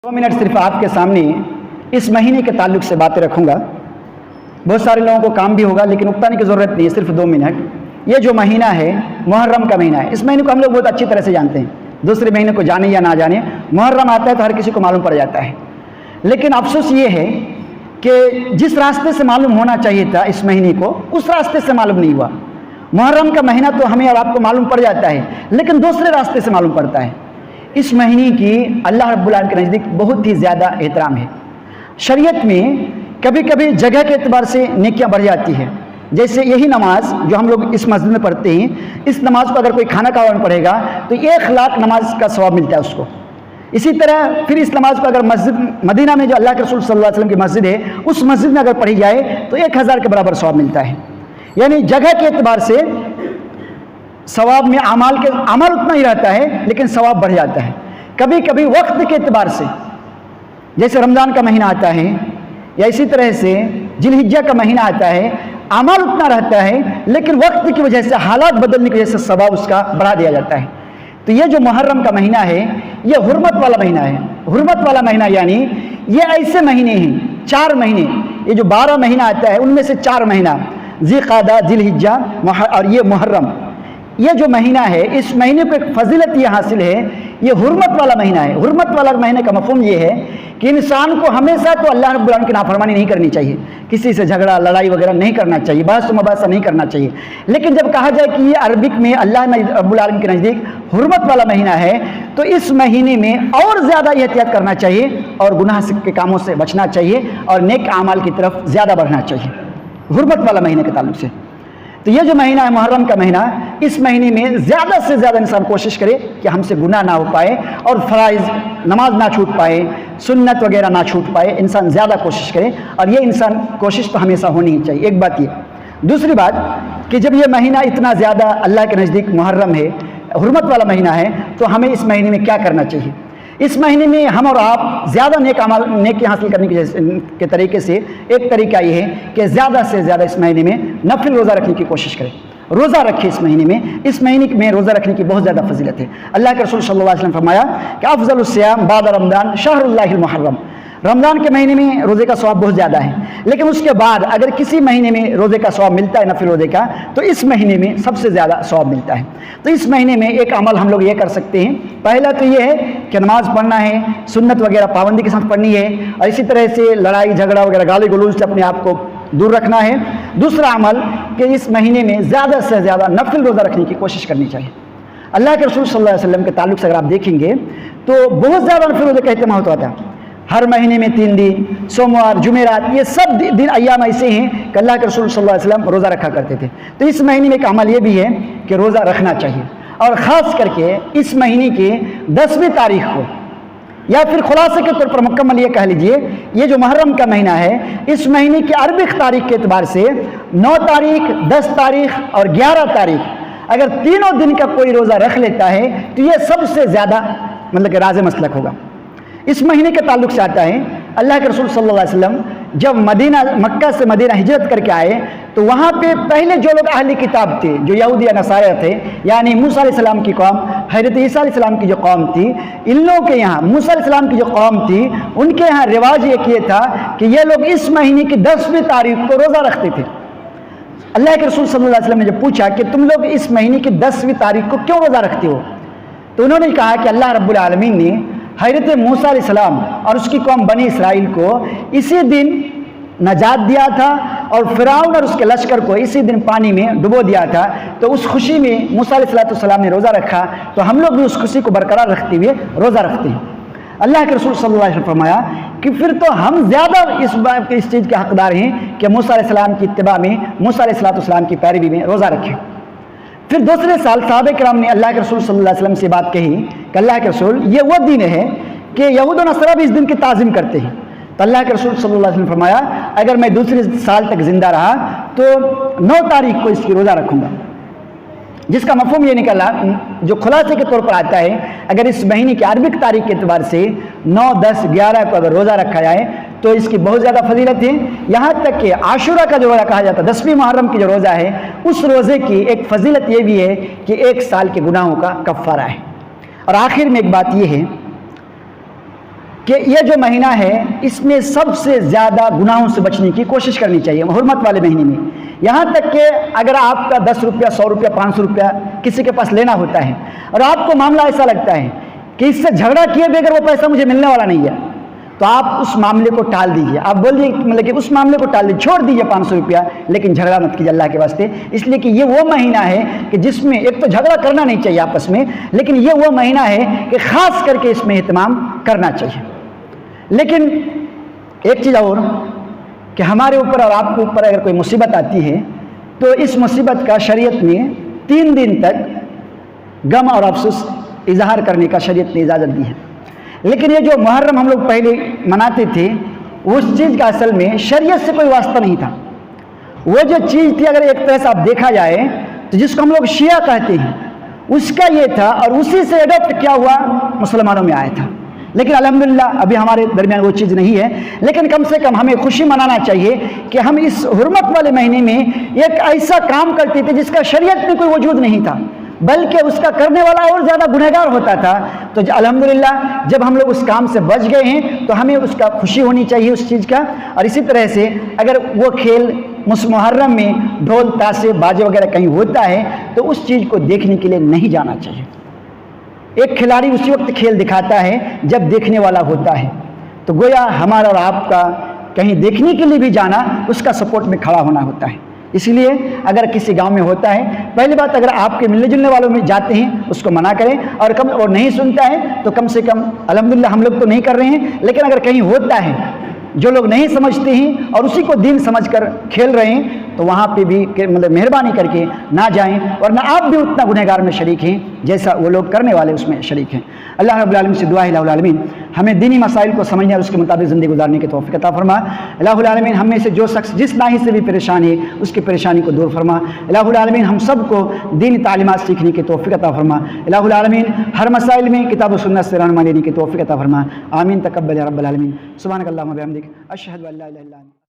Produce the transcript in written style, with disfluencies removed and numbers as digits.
2 minute सिर्फ आपके सामने इस महीने के ताल्लुक से बातें रखूंगा। बहुत सारे लोगों को काम भी होगा लेकिन उकताने की ज़रूरत नहीं है, सिर्फ 2 मिनट। ये जो महीना है मुहर्रम का महीना है। इस महीने को हम लोग बहुत अच्छी तरह से जानते हैं, दूसरे महीने को जाने या ना जाने, मुहर्रम आता है तो हर किसी को मालूम पड़ जाता है। लेकिन अफसोस ये है कि जिस रास्ते से मालूम होना चाहिए था इस महीने को, उस रास्ते से मालूम नहीं हुआ। मुहर्रम का महीना तो हमें और आपको मालूम पड़ जाता है, लेकिन दूसरे रास्ते से मालूम पड़ता है। इस महीने की अल्लाह रब्बुल आलमीन के नज़दीक बहुत ही ज़्यादा एहतराम है। शरीयत में कभी कभी जगह के एतबार से नेकियां बढ़ जाती है। जैसे यही नमाज जो हम लोग इस मस्जिद में पढ़ते हैं, इस नमाज को अगर कोई खाना खावन पढ़ेगा तो 1 लाख नमाज का सवाब मिलता है उसको। इसी तरह फिर इस नमाज को अगर मस्जिद मदीना में जो अल्लाह के रसूल सल्लल्लाहु अलैहि वसल्लम की मस्जिद है, उस मस्जिद में अगर पढ़ी जाए तो 1000 के बराबर सवाब मिलता है। यानी जगह के एतबार से सवाब में अमल उतना ही रहता है, लेकिन सवाब बढ़ जाता है। कभी कभी वक्त के एतबार से, जैसे रमज़ान का महीना आता है या इसी तरह से जिलहिज्जा का महीना आता है, अमल उतना रहता है लेकिन वक्त की वजह से, हालात बदलने की वजह से सवाब उसका बढ़ा दिया जाता है। तो ये जो मुहर्रम का महीना है, ये हुर्मत वाला महीना है। हुर्मत वाला महीना यानी ये ऐसे महीने हैं, 4 महीने, ये जो 12 महीना आता है उनमें से 4 महीना ज़िलक़ादा, जिलहिज्जा और ये मुहर्रम, ये जो महीना है, इस महीने को एक फजीलत ये हासिल है, ये हुर्मत वाला महीना है। हुर्मत वाला महीने का मफ़हूम ये है कि इंसान को हमेशा तो अल्लाह रब्बुल आलमीन की नाफरमानी नहीं करनी चाहिए, किसी से झगड़ा लड़ाई वगैरह नहीं करना चाहिए, बहस मुबासा नहीं करना चाहिए। लेकिन जब कहा जाए कि ये अरबिक में अल्लाह रब्बुल आलमीन के नज़दीक हुर्मत वाला महीना है, तो इस महीने में और ज़्यादा एहतियात करना चाहिए और गुनाह के कामों से बचना चाहिए और नेक आमाल की तरफ ज़्यादा बढ़ना चाहिए, हुर्मत वाला महीने के ताल्लुक से। तो ये जो महीना है मुहर्रम का महीना, इस महीने में ज़्यादा से ज़्यादा इंसान कोशिश करे कि हमसे गुनाह ना हो पाए और फ़राइज़ नमाज ना छूट पाए, सुन्नत वगैरह ना छूट पाए। इंसान ज़्यादा कोशिश करे और ये इंसान कोशिश तो हमेशा होनी ही चाहिए। एक बात ये। दूसरी बात कि जब ये महीना इतना ज़्यादा अल्लाह के नज़दीक मुहर्रम है, हुर्मत वाला महीना है, तो हमें इस महीने में क्या करना चाहिए? इस महीने में हम और आप ज़्यादा नेकी हासिल करने के तरीके से एक तरीका ये है कि ज़्यादा से ज़्यादा इस महीने में नफिल रोज़ा रखने की कोशिश करें। रोज़ा रखें इस महीने में। इस महीने में रोज़ा रखने की बहुत ज़्यादा फजीलत है। अल्लाह के रसूल सल्लल्लाहु अलैहि वसल्लम फरमाया कि अफ़ज़लुस सियाम बाद रमज़ान शहरुल्लाहिल मुहर्रम। रमज़ान के महीने में रोज़े का सवाब बहुत ज़्यादा है, लेकिन उसके बाद अगर किसी महीने में रोज़े का सवाब मिलता है, नफिल रोज़े का, तो इस महीने में सबसे ज़्यादा सवाब मिलता है। तो इस महीने में एक अमल हम लोग ये कर सकते हैं। पहला तो ये है कि नमाज़ पढ़ना है, सुन्नत वगैरह पाबंदी के साथ पढ़नी है और इसी तरह से लड़ाई झगड़ा वगैरह गाली गलौज से अपने आप को दूर रखना है। दूसरा अमल कि इस महीने में ज़्यादा से ज़्यादा नफिल रोज़ा रखने की कोशिश करनी चाहिए। अल्लाह के रसूल सल्लल्लाहु अलैहि वसल्लम के ताल्लुक से अगर आप देखेंगे तो बहुत ज़्यादा नफिल रोज़े का अहतमाम होता था। हर महीने में 3 दिन, सोमवार, जुमेरात, ये सब दिन अय्याम ऐसे हैं कि अल्लाह के रसूल सल्लल्लाहु अलैहि वसल्लम रोज़ा रखा करते थे। तो इस महीने में एक अमल ये भी है कि रोज़ा रखना चाहिए, और ख़ास करके इस महीने की 10वीं तारीख को, या फिर खुलासे के तौर पर मुकम्मल ये कह लीजिए, ये जो मुहर्रम का महीना है, इस महीने की अरबिक तारीख के एतबार से 9 तारीख, 10 तारीख और 11 तारीख, अगर तीनों दिन का कोई रोज़ा रख लेता है तो ये सबसे ज़्यादा मतलब कि राज़ मसलक होगा। इस महीने के ताल्लुक से आता है, अल्लाह के रसूल सल्लल्लाहु अलैहि वसल्लम जब मक्का से मदीना हिजरत करके आए तो वहाँ पे पहले जो लोग अहले किताब थे, जो यहूदी या नसारा थे, यानी मूसा अलैहिस्सलाम की कौम, हज़रत ईसा अलैहिस्सलाम की जो कौम थी, इन लोगों के यहाँ मूसा अलैहिस्सलाम की जो कौम थी, उनके यहाँ रिवाज ये था कि ये लोग इस महीने की 10वीं तारीख को रोज़ा रखते थे। अल्लाह के रसूल सल्लल्लाहु अलैहि वसल्लम ने जब पूछा कि तुम लोग इस महीने की 10वीं तारीख को क्यों रोज़ा रखते हो, तो उन्होंने कहा कि अल्लाह रब्बुल आलमीन ने हज़रत मूसा अलैहिस्सलाम और उसकी कौम बनी इसराइल को इसी दिन नजात दिया था और फ़िरौन और उसके लश्कर को इसी दिन पानी में डुबो दिया था। तो उस खुशी में मूसा अलैहिस्सलाम ने रोज़ा रखा, तो हम लोग भी उस खुशी को बरकरार रखते हुए रोज़ा रखते हैं। अल्लाह के रसूल सल्लल्लाहु अलैहि वसल्लम फरमाया कि फिर तो हम ज़्यादा इस चीज़ के हक़दार हैं कि मूसा अलैहिस्सलाम की इत्तिबा में, मूसा अलैहिस्सलाम की पैरवी में रोज़ा रखें। फिर दूसरे साल सहाबा किराम ने अल्लाह के रसूल सल्लल्लाहु अलैहि वसल्लम से बात कही कि अल्लाह के रसूल, ये वो दिन है कि यहूद और नसरा भी इस दिन की ताज़ीम करते हैं। तो अल्लाह के रसूल सल्लल्लाहु अलैहि वसल्लम फरमाया, अगर मैं दूसरे साल तक ज़िंदा रहा तो 9 तारीख को इसकी रोज़ा रखूँगा। जिसका मफ़हूम ये निकला, जो खुलासे के तौर पर आता है, अगर इस महीने की अरबिक तारीख के एतबार से 9, 10, 11 को अगर रोज़ा रखा जाए तो इसकी बहुत ज़्यादा फजीलत है। यहाँ तक कि आशूरा का जो रोज़ा कहा जाता है, 10वीं मुहर्रम की जो रोज़ा है, उस रोज़े की एक फजीलत ये भी है कि 1 साल के गुनाहों का कफ़ारा है। और आखिर में एक बात ये है کہ یہ جو مہینہ ہے اس میں سب سے زیادہ گناہوں سے بچنے کی کوشش کرنی چاہیے حرمت والے مہینے میں. یہاں تک کہ اگر آپ کا 10 روپیہ 100 روپیہ 500 روپیہ کسی کے پاس لینا ہوتا ہے اور آپ کو معاملہ ایسا لگتا ہے کہ اس سے جھگڑا کیے بغیر وہ پیسہ مجھے ملنے والا نہیں ہے، تو آپ اس معاملے کو ٹال دیجیے. آپ بول دیجیے مطلب کہ اس معاملے کو ٹال دیجیے، چھوڑ دیجیے 500 روپیہ، لیکن جھگڑا مت کیجیے اللہ کے واسطے. اس لیے کہ یہ وہ مہینہ ہے کہ جس میں ایک تو جھگڑا کرنا نہیں چاہیے آپس میں، لیکن یہ وہ مہینہ ہے کہ خاص کر کے اس میں اہتمام کرنا چاہیے. لیکن ایک چیز اور کہ ہمارے اوپر اور آپ کے اوپر اگر کوئی مصیبت آتی ہے تو اس مصیبت کا شریعت نے 3 دن تک غم اور افسوس اظہار کرنے کا شریعت نے اجازت دی ہے. لیکن یہ جو محرم ہم لوگ پہلے مناتے تھے اس چیز کا اصل میں شریعت سے کوئی واسطہ نہیں تھا. وہ جو چیز تھی اگر ایک طرح سے آپ دیکھا جائے تو جس کو ہم لوگ شیعہ کہتے ہیں اس کا یہ تھا، اور اسی سے اڈاپٹ کیا ہوا مسلمانوں میں آیا تھا. لیکن الحمدللہ ابھی ہمارے درمیان وہ چیز نہیں ہے. لیکن کم سے کم ہمیں خوشی منانا چاہیے کہ ہم اس حرمت والے مہینے میں ایک ایسا کام کرتے تھے جس کا شریعت میں کوئی وجود نہیں تھا، بلکہ اس کا کرنے والا اور زیادہ گنہگار ہوتا تھا. تو الحمدللہ جب ہم لوگ اس کام سے بچ گئے ہیں تو ہمیں اس کا خوشی ہونی چاہیے اس چیز کا. اور اسی طرح سے اگر وہ کھیل محرم میں ڈھول تاشے باجے وغیرہ کہیں ہوتا ہے تو اس چیز کو دیکھنے کے لیے نہیں جانا چاہیے. ایک کھلاڑی اسی وقت کھیل دکھاتا ہے جب دیکھنے والا ہوتا ہے، تو گویا ہمارا اور آپ کا کہیں دیکھنے کے لیے بھی جانا اس کا سپورٹ میں کھڑا ہونا ہوتا ہے. اسی لیے اگر کسی گاؤں میں ہوتا ہے، پہلی بات اگر آپ کے ملنے جلنے والوں میں جاتے ہیں اس کو منع کریں، اور نہیں سنتا ہے تو کم سے کم الحمدللہ ہم لوگ تو نہیں کر رہے ہیں، لیکن اگر کہیں ہوتا ہے جو لوگ نہیں سمجھتے ہیں اور اسی کو دین سمجھ کر کھیل رہے ہیں تو وہاں پہ بھی مطلب مہربانی کر کے نہ جائیں، ورنہ آپ بھی اتنا گنہگار میں شریک ہیں جیسا وہ لوگ کرنے والے اس میں شریک ہیں. اللہ رب العالمین سے دعا ہے الہ العالمین ہمیں دینی مسائل کو سمجھنے اور اس کے مطابق زندگی گزارنے کی توفیق عطا فرما. الہ العالمین ہم میں سے جو شخص جس ناحیے سے بھی پریشان ہے اس کی پریشانی کو دور فرما. الہ العالمین ہم سب کو دینی تعلیمات سیکھنے کی توفیق عطا فرما. الہ العالمین ہر مسائل میں کتاب و سنت سے رہنمائی لینے کی توفیق عطا فرما. آمین تقبل یا رب العالمین. سبحانک اللہم و بحمدک اشہد ان لا الہ الا انت.